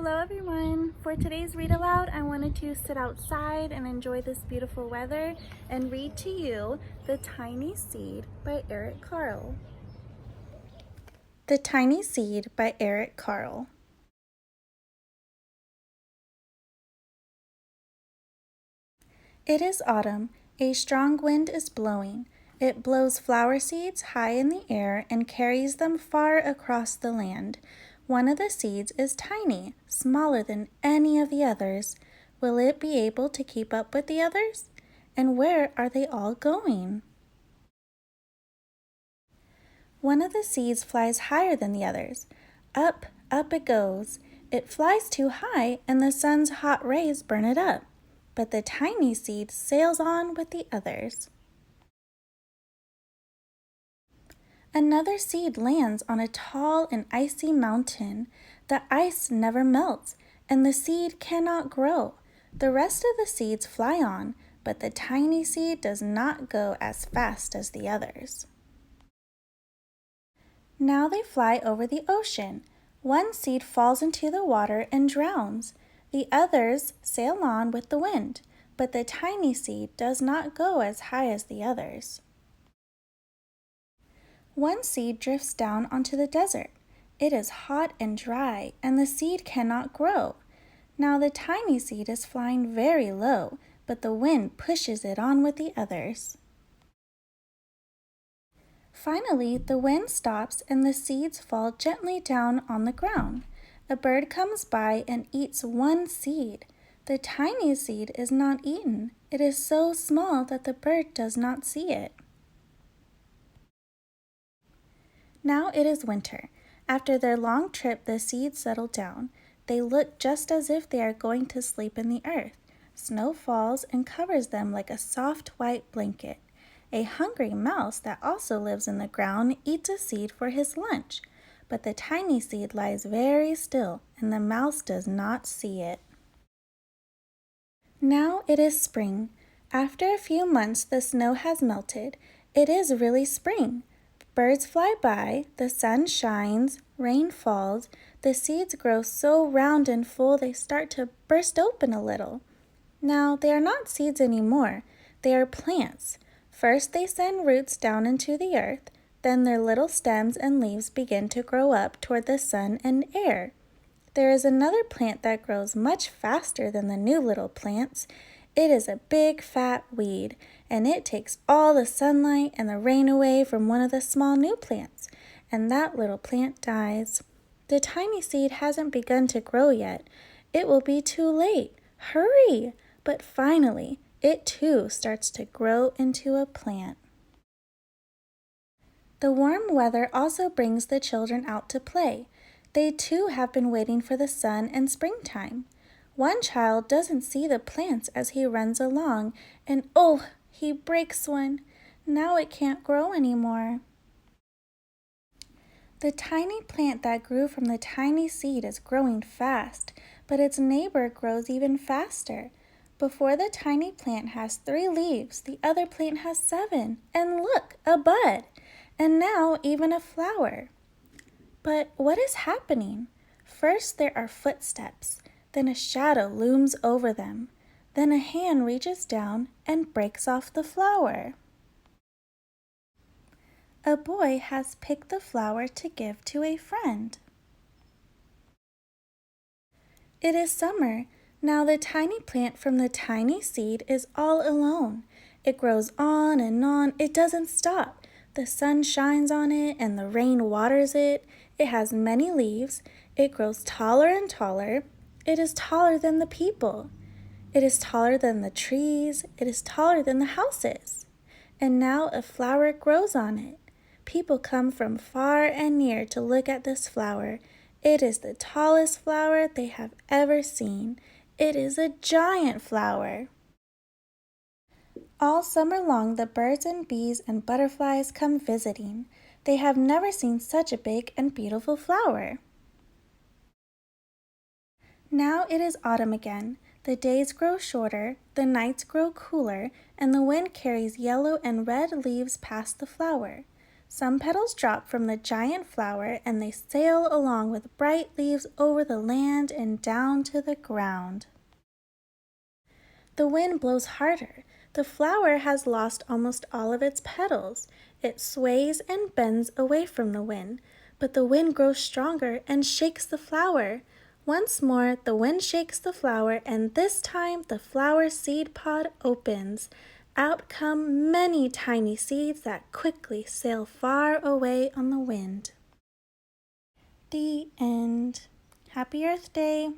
Hello everyone! For today's read aloud, I wanted to sit outside and enjoy this beautiful weather and read to you The Tiny Seed by Eric Carle. The Tiny Seed by Eric Carle. It is autumn. A strong wind is blowing. It blows flower seeds high in the air and carries them far across the land. One of the seeds is tiny, smaller than any of the others. Will it be able to keep up with the others? And where are they all going? One of the seeds flies higher than the others. Up, up it goes. It flies too high, and the sun's hot rays burn it up. But the tiny seed sails on with the others. Another seed lands on a tall and icy mountain. The ice never melts, and the seed cannot grow. The rest of the seeds fly on, but the tiny seed does not go as fast as the others. Now they fly over the ocean. One seed falls into the water and drowns. The others sail on with the wind, but the tiny seed does not go as high as the others. One seed drifts down onto the desert. It is hot and dry, and the seed cannot grow. Now the tiny seed is flying very low, but the wind pushes it on with the others. Finally, the wind stops and the seeds fall gently down on the ground. A bird comes by and eats one seed. The tiny seed is not eaten. It is so small that the bird does not see it. Now it is winter. After their long trip, the seeds settle down. They look just as if they are going to sleep in the earth. Snow falls and covers them like a soft white blanket. A hungry mouse that also lives in the ground eats a seed for his lunch, but the tiny seed lies very still, and the mouse does not see it. Now it is spring. After a few months, the snow has melted. It is really spring. Birds fly by, the sun shines, rain falls, the seeds grow so round and full they start to burst open a little. Now they are not seeds anymore, they are plants. First they send roots down into the earth, then their little stems and leaves begin to grow up toward the sun and air. There is another plant that grows much faster than the new little plants. It is a big fat weed, and it takes all the sunlight and the rain away from one of the small new plants, and that little plant dies. The tiny seed hasn't begun to grow yet. It will be too late. Hurry! But finally, it too starts to grow into a plant. The warm weather also brings the children out to play. They too have been waiting for the sun and springtime. One child doesn't see the plants as he runs along, and oh, he breaks one. Now it can't grow anymore. The tiny plant that grew from the tiny seed is growing fast, but its neighbor grows even faster. Before the tiny plant has 3 leaves, the other plant has 7, and look, a bud, and now even a flower. But what is happening? First there are footsteps. Then a shadow looms over them. Then a hand reaches down and breaks off the flower. A boy has picked the flower to give to a friend. It is summer. Now the tiny plant from the tiny seed is all alone. It grows on and on. It doesn't stop. The sun shines on it and the rain waters it. It has many leaves. It grows taller and taller. It is taller than the people. It is taller than the trees. It is taller than the houses. And now a flower grows on it. People come from far and near to look at this flower. It is the tallest flower they have ever seen. It is a giant flower. All summer long, the birds and bees and butterflies come visiting. They have never seen such a big and beautiful flower. Now it is autumn again. The days grow shorter, the nights grow cooler, and the wind carries yellow and red leaves past the flower. Some petals drop from the giant flower and they sail along with bright leaves over the land and down to the ground. The wind blows harder. The flower has lost almost all of its petals. It sways and bends away from the wind, but the wind grows stronger and shakes the flower. Once more, the wind shakes the flower, and this time the flower seed pod opens. Out come many tiny seeds that quickly sail far away on the wind. The end. Happy Earth Day!